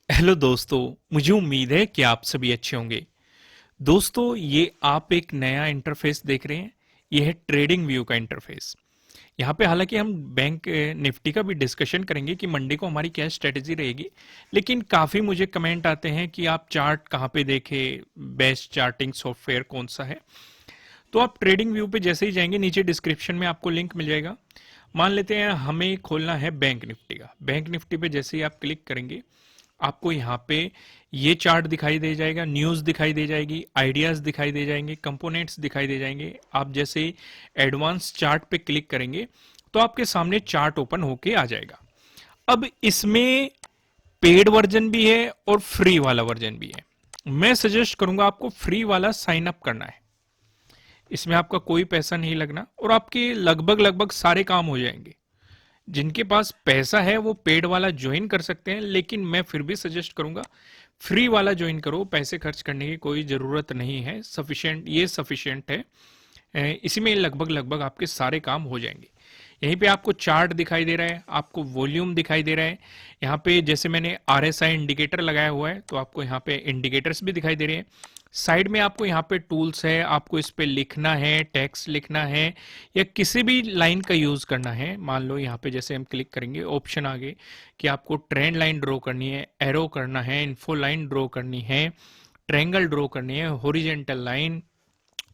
Hello दोस्तों। मुझे उम्मीद है कि आप सभी अच्छे होंगे। दोस्तों, ये आप एक नया इंटरफेस देख रहे हैं। ये है ट्रेडिंग व्यू का इंटरफेस। यहाँ पे हालांकि हम बैंक निफ्टी का भी डिस्कशन करेंगे कि मंडे को हमारी क्या स्ट्रेटेजी रहेगी, लेकिन काफ़ी मुझे कमेंट आते हैं कि आप चार्ट कहाँ पे देखें, बेस्ट चार्टिंग सॉफ्टवेयर कौन सा है। तो आप ट्रेडिंग व्यू पे जैसे ही जाएंगे, नीचे डिस्क्रिप्शन में आपको लिंक मिल जाएगा। मान लेते हैं हमें खोलना है बैंक निफ्टी का। बैंक निफ्टी पे जैसे ही आप क्लिक करेंगे, आपको यहाँ पे ये चार्ट दिखाई दे जाएगा, न्यूज दिखाई दे जाएगी, आइडियाज दिखाई दे जाएंगे, कंपोनेंट्स दिखाई दे जाएंगे। आप जैसे ही एडवांस चार्ट पे क्लिक करेंगे तो आपके सामने चार्ट ओपन होके आ जाएगा। अब इसमें पेड वर्जन भी है और फ्री वाला वर्जन भी है। मैं सजेस्ट करूंगा आपको फ्री वाला साइन अप करना है। इसमें आपका कोई पैसा नहीं लगना और आपके लगभग लगभग सारे काम हो जाएंगे। जिनके पास पैसा है वो पेड वाला ज्वाइन कर सकते हैं, लेकिन मैं फिर भी सजेस्ट करूंगा फ्री वाला ज्वाइन करो। पैसे खर्च करने की कोई जरूरत नहीं है, सफिशिएंट, ये सफिशिएंट है। इसी में लगभग लगभग आपके सारे काम हो जाएंगे। यहीं पे आपको चार्ट दिखाई दे रहा है, आपको वॉल्यूम दिखाई दे रहा है। यहाँ पे जैसे मैंने आरएसआई इंडिकेटर लगाया हुआ है तो आपको यहाँ पे इंडिकेटर्स भी दिखाई दे रहे हैं। साइड में आपको यहाँ पे टूल्स है, आपको इस पे लिखना है, टेक्स्ट लिखना है या किसी भी लाइन का यूज करना है। मान लो यहाँ पे जैसे हम क्लिक करेंगे, ऑप्शन आ गए कि आपको ट्रेंड लाइन ड्रॉ करनी है, एरो करना है, इन्फो लाइन ड्रॉ करनी है, ट्रायंगल ड्रॉ करनी है, हॉरिजेंटल लाइन,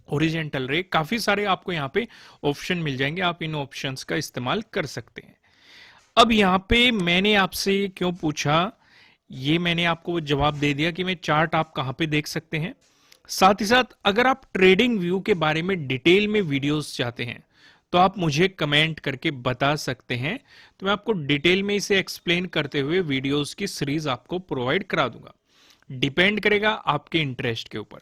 ओरिजेंटल रे। काफी सारे आपको यहाँ पे ऑप्शन मिल जाएंगे, आप इन ऑप्शंस का इस्तेमाल कर सकते हैं। अब यहाँ पे मैंने आपसे क्यों पूछा, ये मैंने आपको जवाब दे दिया कि मैं चार्ट आप कहाँ पे देख सकते हैं। साथ ही साथ अगर आप ट्रेडिंग व्यू के बारे में डिटेल में वीडियोस चाहते हैं तो आप मुझे कमेंट करके बता सकते हैं, तो मैं आपको डिटेल में इसे एक्सप्लेन करते हुए वीडियोस की सीरीज आपको प्रोवाइड करा दूंगा। डिपेंड करेगा आपके इंटरेस्ट के ऊपर।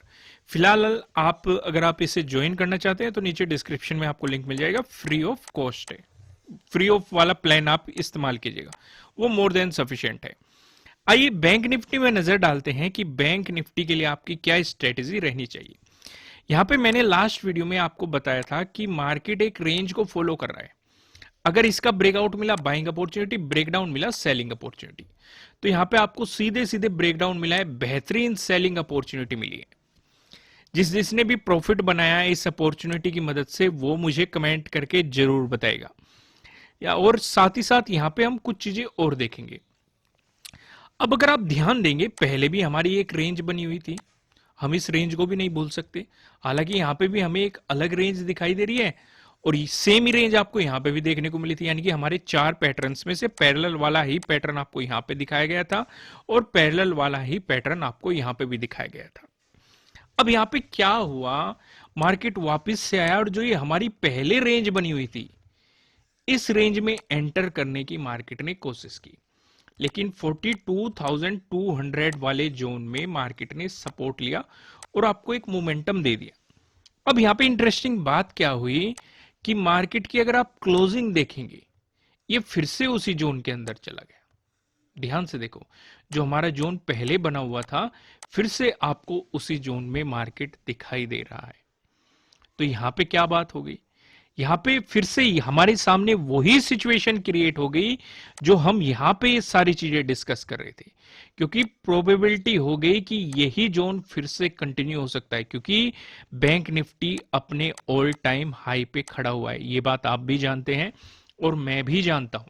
फिलहाल आप अगर आप इसे ज्वाइन करना चाहते हैं तो नीचे डिस्क्रिप्शन में आपको लिंक मिल जाएगा, फ्री ऑफ कॉस्ट है। फ्री ऑफ वाला प्लान आप इस्तेमाल कीजिएगा, वो मोर देन सफिशिएंट है। आइए बैंक निफ्टी में नजर डालते हैं कि बैंक निफ्टी के लिए आपकी क्या स्ट्रेटेजी रहनी चाहिए। यहां पे मैंने लास्ट वीडियो में आपको बताया था कि मार्केट एक रेंज को फॉलो कर रहा है। अगर इसका ब्रेकआउट मिला बाइंग अपॉर्चुनिटी, ब्रेकडाउन मिला सेलिंग अपॉर्चुनिटी। तो यहां पे आपको सीधे सीधे ब्रेकडाउन मिला है, बेहतरीन सेलिंग अपॉर्चुनिटी मिली है। जिसने भी प्रॉफिट बनाया है इस अपॉर्चुनिटी की मदद से, वो मुझे कमेंट करके जरूर बताएगा। या और साथ ही साथ यहां पे हम कुछ चीजें और देखेंगे। अब अगर आप ध्यान देंगे, पहले भी हमारी एक रेंज बनी हुई थी, हम इस रेंज को भी नहीं भूल सकते। हालांकि यहां पे भी हमें एक अलग रेंज दिखाई दे रही है और सेम ही रेंज आपको यहां पे भी देखने को मिली थी। यानी कि हमारे चार पैटर्न्स में से पैरेलल वाला ही पैटर्न आपको यहां पे दिखाया गया था और पैरेलल वाला ही पैटर्न आपको यहां पे भी दिखाया गया था। अब यहां पे क्या हुआ, मार्केट वापस से आया और जो ये हमारी पहले रेंज बनी हुई थी, इस रेंज में एंटर करने की मार्केट ने कोशिश की, लेकिन 42,200 वाले जोन में मार्केट ने सपोर्ट लिया और आपको एक मोमेंटम दे दिया। अब यहां पे इंटरेस्टिंग बात क्या हुई कि मार्केट की अगर आप क्लोजिंग देखेंगे, ये फिर से उसी जोन के अंदर चला गया। ध्यान से देखो, जो हमारा जोन पहले बना हुआ था, फिर से आपको उसी जोन में मार्केट दिखाई दे रहा है। तो यहां पे क्या बात हो गई, यहां पे फिर से हमारे सामने वही सिचुएशन क्रिएट हो गई जो हम यहां पे ये सारी चीजें डिस्कस कर रहे थे। क्योंकि प्रोबेबिलिटी हो गई कि यही जोन फिर से कंटिन्यू हो सकता है, क्योंकि बैंक निफ्टी अपने ऑल टाइम हाई पे खड़ा हुआ है। ये बात आप भी जानते हैं और मैं भी जानता हूं।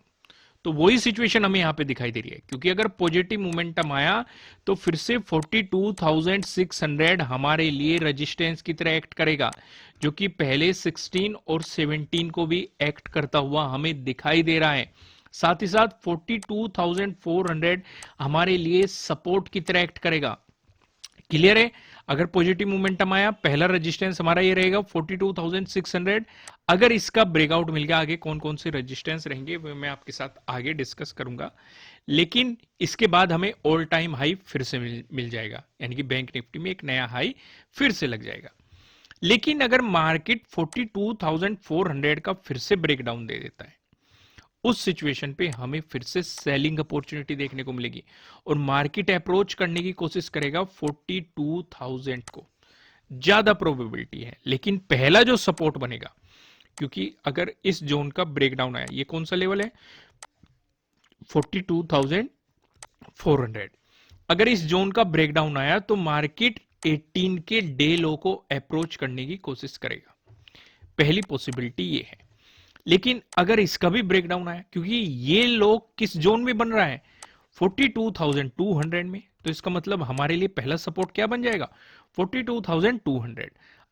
तो वही सिचुएशन हमें यहां पे दिखाई दे रही है, क्योंकि अगर पॉजिटिव मोमेंटम आया तो फिर से 42,600 हमारे लिए रेजिस्टेंस की तरह एक्ट करेगा, जो कि पहले 16 और 17 को भी एक्ट करता हुआ हमें दिखाई दे रहा है। साथ ही साथ 42,400 हमारे लिए सपोर्ट की तरह एक्ट करेगा। क्लियर है। अगर पॉजिटिव मोमेंटम आया, पहला रेजिस्टेंस हमारा ये रहेगा 42,600। अगर इसका ब्रेकआउट मिल गया, आगे कौन कौन से रेजिस्टेंस रहेंगे वो मैं आपके साथ आगे डिस्कस करूंगा। लेकिन इसके बाद हमें ऑल टाइम हाई फिर से मिल जाएगा, यानी कि बैंक निफ्टी में एक नया हाई फिर से लग जाएगा। लेकिन अगर मार्केट 42,400 का फिर से ब्रेकडाउन दे देता है, उस सिचुएशन पे हमें फिर से सेलिंग अपॉर्चुनिटी देखने को मिलेगी और मार्केट अप्रोच करने की कोशिश करेगा 42,000 को। ज्यादा प्रोबेबिलिटी है, लेकिन पहला जो सपोर्ट बनेगा, क्योंकि अगर इस जोन का ब्रेकडाउन आया, ये कौन सा लेवल है, 42,400, अगर इस जोन का ब्रेकडाउन आया तो मार्केट 18 के डे लो को अप्रोच करने की कोशिश करेगा। पहली पॉसिबिलिटी ये है। लेकिन अगर इसका भी ब्रेकडाउन आया, क्योंकि ये लो किस जोन में बन रहा है, 42,200 में, तो इसका मतलब हमारे लिए पहला सपोर्ट क्या बन जाएगा, 42,200।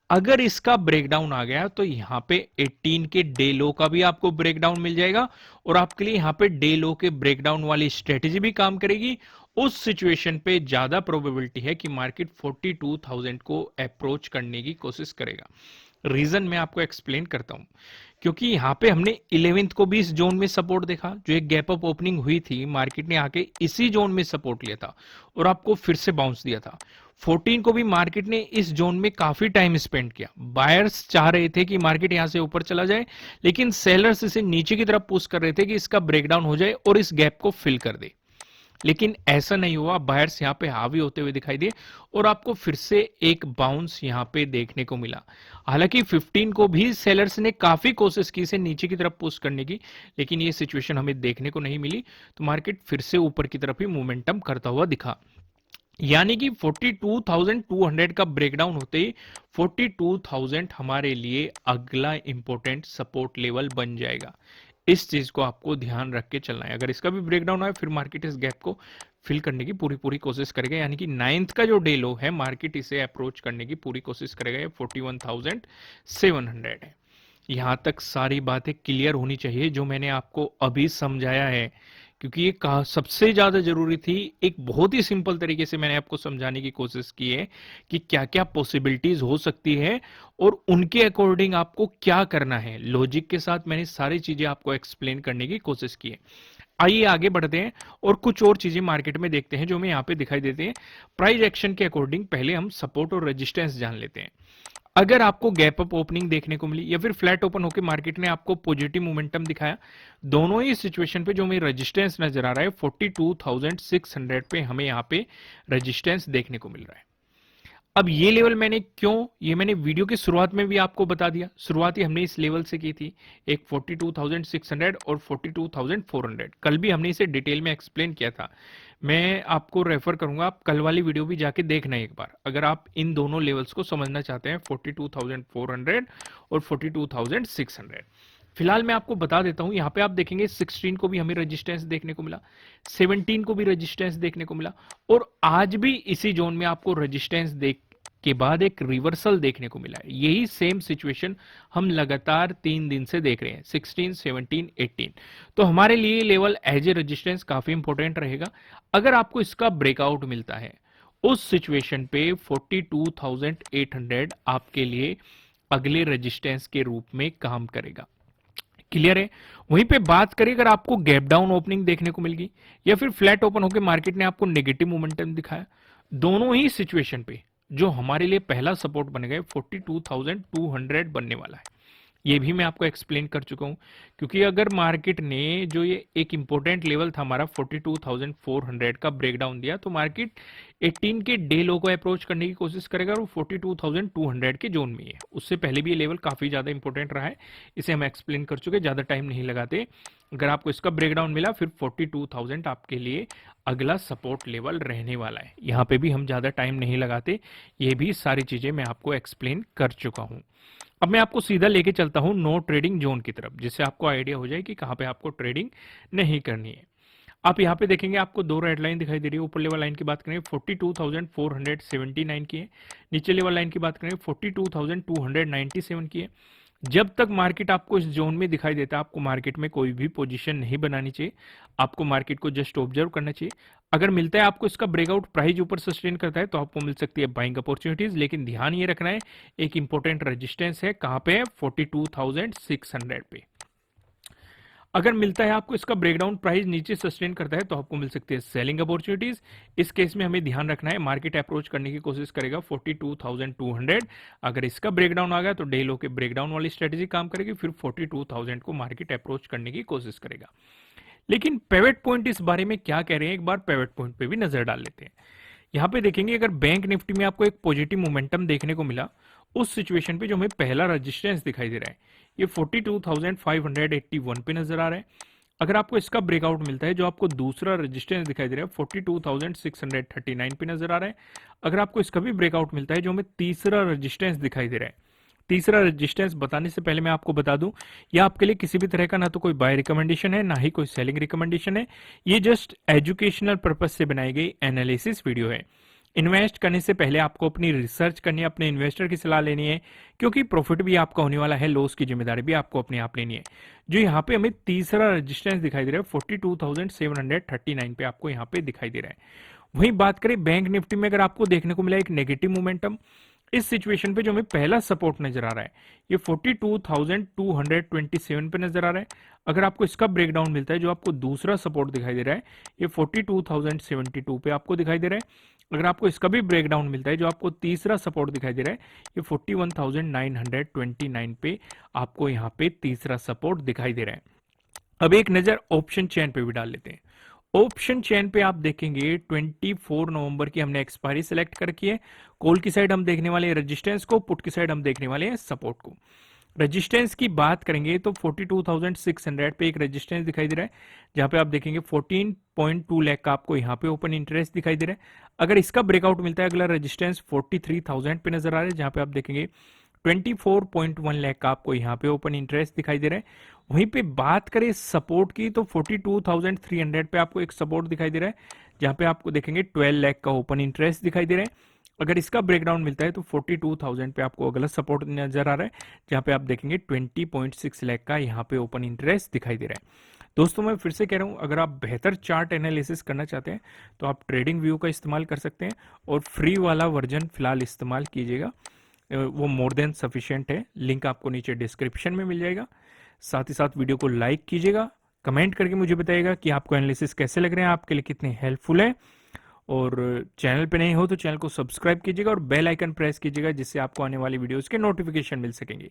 अगर इसका ब्रेकडाउन आ गया तो यहां पे 18 के डे लो का भी आपको ब्रेकडाउन मिल जाएगा और आपके लिए यहां पे डे लो के ब्रेकडाउन वाली स्ट्रेटेजी भी काम करेगी। उस सिचुएशन पे ज्यादा प्रोबेबिलिटी है कि मार्केट 42,000 को अप्रोच करने की कोशिश करेगा। रीजन मैं आपको एक्सप्लेन करता हूं। क्योंकि यहां पे हमने 11th को भी इस जोन में सपोर्ट देखा, जो एक गैप अप ओपनिंग हुई थी, मार्केट ने आके इसी जोन में सपोर्ट लिया था और आपको फिर से बाउंस दिया था। 14 को भी मार्केट ने इस जोन में काफी टाइम स्पेंड किया। बायर्स चाह रहे थे कि मार्केट यहां से ऊपर चला जाए, लेकिन सेलर्स इसे नीचे की तरफ पुश कर रहे थे कि इसका ब्रेकडाउन हो जाए और इस गैप को फिल कर दे। लेकिन ऐसा नहीं हुआ, बायर्स यहां पे हावी होते हुए दिखाई दिए और आपको फिर से एक बाउंस यहां पे देखने को मिला। हालांकि 15 को भी सेलर्स ने काफी कोशिश की इसे नीचे की तरफ पुश करने की, लेकिन ये सिचुएशन हमें देखने को नहीं मिली, तो मार्केट फिर से ऊपर की तरफ ही मोमेंटम करता हुआ दिखा। यानी कि 42,200 का ब्रेकडाउन होते ही 42,000 हमारे लिए अगला इंपॉर्टेंट सपोर्ट लेवल बन जाएगा। इस चीज को आपको ध्यान रख के चलना है। अगर इसका भी ब्रेकडाउन आए फिर मार्केट इस गैप को फिल करने की पूरी पूरी कोशिश करेगा। यानी कि 9th का जो डे लो है, मार्केट इसे अप्रोच करने की पूरी कोशिश करेगा। ये 41,700 है। यहां तक सारी बातें क्लियर होनी चाहिए जो मैंने आपको अभी समझाया है, क्योंकि ये सबसे ज्यादा जरूरी थी। एक बहुत ही सिंपल तरीके से मैंने आपको समझाने की कोशिश की है कि क्या क्या पॉसिबिलिटीज हो सकती है और उनके अकॉर्डिंग आपको क्या करना है। लॉजिक के साथ मैंने सारी चीजें आपको एक्सप्लेन करने की कोशिश की है। आइए आगे बढ़ते हैं और कुछ और चीजें मार्केट में देखते हैं जो हमें यहाँ पे दिखाई देते हैं। प्राइस एक्शन के अकॉर्डिंग पहले हम सपोर्ट और रेजिस्टेंस जान लेते हैं। अगर आपको गैप अप ओपनिंग देखने को मिली या फिर फ्लैट ओपन होकर मार्केट ने आपको पॉजिटिव मोमेंटम दिखाया, दोनों ही सिचुएशन पे जो हमें रेजिस्टेंस नजर आ रहा है 42,600 पे हमें यहाँ पे रेजिस्टेंस देखने को मिल रहा है। अब ये लेवल मैंने क्यों, ये मैंने वीडियो की शुरुआत में भी आपको बता दिया। शुरुआत ही हमने इस लेवल से की थी, एक 42,600 और 42,400। कल भी हमने इसे डिटेल में एक्सप्लेन किया था। मैं आपको रेफर करूंगा, आप कल वाली वीडियो भी जाके देखना एक बार, अगर आप इन दोनों लेवल्स को समझना चाहते हैं, 42,400 और 42,600। फिलहाल मैं आपको बता देता हूं, यहां पे आप देखेंगे 16 को भी हमें रेजिस्टेंस देखने को मिला, 17 को भी रेजिस्टेंस देखने को मिला और आज भी इसी जोन में आपको रेजिस्टेंस देख के बाद एक रिवर्सल देखने को मिला है। यही सेम सिचुएशन हम लगातार 3 दिन से देख रहे हैं, 16, 17, 18। तो हमारे लिए लेवल एज ए रेजिस्टेंस काफी इंपॉर्टेंट रहेगा। अगर आपको इसका ब्रेकआउट मिलता है उस सिचुएशन पे 42,800 आपके लिए अगले रेजिस्टेंस के रूप में काम करेगा। क्लियर है। वहीं पे बात करें, अगर आपको गैप डाउन ओपनिंग देखने को मिल गई या फिर फ्लैट ओपन होकर मार्केट ने आपको नेगेटिव मोमेंटम दिखाया, दोनों ही सिचुएशन पे जो हमारे लिए पहला सपोर्ट बनेगा 42,200 बनने वाला है। ये भी मैं आपको एक्सप्लेन कर चुका हूं, क्योंकि अगर मार्केट ने जो ये एक इंपॉर्टेंट लेवल था हमारा 42,400 का ब्रेकडाउन दिया, तो मार्केट 18 के डे लो को अप्रोच करने की कोशिश करेगा और 42,200 के जोन में है। उससे पहले भी ये लेवल काफी ज्यादा इंपॉर्टेंट रहा है, इसे हम एक्सप्लेन कर चुके, ज्यादा टाइम नहीं लगाते। अगर आपको इसका ब्रेकडाउन मिला फिर 42,000 आपके लिए अगला सपोर्ट लेवल रहने वाला है। यहां पे भी हम ज्यादा टाइम नहीं लगाते, ये भी सारी चीजें मैं आपको एक्सप्लेन कर चुका हूं। अब मैं आपको सीधा लेके चलता हूं नो ट्रेडिंग जोन की तरफ, जिससे आपको आइडिया हो जाए कि कहां पे आपको ट्रेडिंग नहीं करनी है। आप यहां पे देखेंगे आपको दो रेड लाइन दिखाई दे रही है। ऊपर लेवल लाइन की बात करें 42,479 की है, नीचे लेवल लाइन की बात करें 42,297 की है। जब तक मार्केट आपको इस जोन में दिखाई देता है, आपको मार्केट में कोई भी पोजीशन नहीं बनानी चाहिए, आपको मार्केट को जस्ट ऑब्जर्व करना चाहिए। अगर मिलता है आपको इसका ब्रेकआउट, प्राइस ऊपर सस्टेन करता है, तो आपको मिल सकती है बाइंग अपॉर्चुनिटीज। लेकिन ध्यान ये रखना है, एक इंपॉर्टेंट रेजिस्टेंस है, कहां पे है 42,600 पे। अगर मिलता है आपको इसका ब्रेकडाउन, प्राइस नीचे सस्टेन करता है, तो आपको मिल सकती है सेलिंग अपॉर्चुनिटीज। इस केस में हमें ध्यान रखना है, मार्केट अप्रोच करने की कोशिश करेगा 42,200। अगर इसका ब्रेकडाउन आ गया तो डे लो के ब्रेकडाउन वाली स्ट्रेटेजी काम करेगी, फिर 42,000 को मार्केट अप्रोच करने की कोशिश करेगा। लेकिन पेवेट पॉइंट इस बारे में क्या कह रहे हैं, एक बार पेवेट पॉइंट पे भी नजर डाल लेते हैं। यहां पे देखेंगे, अगर बैंक निफ्टी में आपको एक पॉजिटिव मोमेंटम देखने को मिला, उस सिचुएशन पे जो हमें पहला रेजिस्टेंस दिखाई दे रहा है ये 42,581 पे नजर आ रहा है। अगर आपको इसका ब्रेकआउट मिलता है, जो आपको दूसरा रेजिस्टेंस दिखाई दे रहा है 42,639 पे नजर आ रहा है, अगर आपको इसका भी ब्रेकआउट मिलता है, जो हमें तीसरा रेजिस्टेंस दिखाई दे रहा है। तीसरा रेजिस्टेंस बताने से पहले मैं आपको बता दूं, ये आपके लिए किसी भी तरह का ना तो कोई बाय रिकमेंडेशन है, ना ही कोई सेलिंग रिकमेंडेशन है। ये जस्ट एजुकेशनल पर्पज से बनाई गई एनालिसिस वीडियो है। इन्वेस्ट करने से पहले आपको अपनी रिसर्च करनी है, अपने इन्वेस्टर की सलाह लेनी है, क्योंकि प्रॉफिट भी आपका होने वाला है, लॉस की जिम्मेदारी भी आपको अपने आप लेनी है। जो यहाँ पे हमें तीसरा रेजिस्टेंस दिखाई दे रहा है 42,739 पे आपको यहाँ पे दिखाई दे रहा है। वहीं बात करें बैंक निफ्टी में, अगर आपको देखने को मिला एक नेगेटिव मोमेंटम, इस सिचुएशन पे जो हमें पहला सपोर्ट नजर आ रहा है ये 42,227 पे नजर आ रहा है। अगर आपको इसका ब्रेकडाउन मिलता है, जो आपको दूसरा सपोर्ट दिखाई दे रहा है ये 42,072 पे आपको दिखाई दे रहा है। अगर आपको इसका भी ब्रेकडाउन मिलता है, जो आपको तीसरा सपोर्ट दिखाई दे रहा है ये 41,929 पे आपको यहाँ पे तीसरा सपोर्ट दिखाई दे रहा है। अब एक नजर ऑप्शन चेन पे भी डाल लेते हैं। ऑप्शन चेन पे आप देखेंगे 24 नवंबर की हमने एक्सपायरी सेलेक्ट कर रखी है। कॉल की साइड हम देखने वाले हैं रेजिस्टेंस को, पुट की साइड हम देखने वाले हैं सपोर्ट को। रेजिस्टेंस की बात करेंगे तो 42,600 पे एक रेजिस्टेंस दिखाई दे रहा है, जहां पे आप देखेंगे 14.2 लाख का आपको यहाँ पे ओपन इंटरेस्ट दिखाई दे रहा है। अगर इसका ब्रेकआउट मिलता है, अगला रेजिस्टेंस 43,000 पे नजर आ रहा है, जहां पे आप देखेंगे 24.1 लाख का आपको यहाँ पे ओपन इंटरेस्ट दिखाई दे रहा है। वहीं पे बात करें सपोर्ट की तो 42,300 पे आपको एक सपोर्ट दिखाई दे रहा है, जहां पे आपको देखेंगे 12 लाख का ओपन इंटरेस्ट दिखाई दे रहा है। अगर इसका ब्रेकडाउन मिलता है तो 42,000 पे आपको अगला सपोर्ट नजर आ रहा है, जहां पे आप देखेंगे 20.6 लाख का यहाँ पे ओपन इंटरेस्ट दिखाई दे रहा है। दोस्तों मैं फिर से कह रहा हूं, अगर आप बेहतर चार्ट एनालिसिस करना चाहते हैं तो आप ट्रेडिंग व्यू का इस्तेमाल कर सकते हैं, और फ्री वाला वर्जन फिलहाल इस्तेमाल कीजिएगा, वो मोर देन सफिशिएंट है। लिंक आपको नीचे डिस्क्रिप्शन में मिल जाएगा। साथ ही साथ वीडियो को लाइक कीजिएगा, कमेंट करके मुझे बताइएगा कि आपको एनालिसिस कैसे लग रहे हैं, आपके लिए कितने हेल्पफुल है। और चैनल पे नहीं हो तो चैनल को सब्सक्राइब कीजिएगा और बेल आइकन प्रेस कीजिएगा, जिससे आपको आने वाली वीडियोस के नोटिफिकेशन मिल सकेंगे।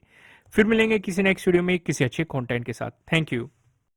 फिर मिलेंगे किसी नेक्स्ट वीडियो में किसी अच्छे कंटेंट के साथ। Thank you.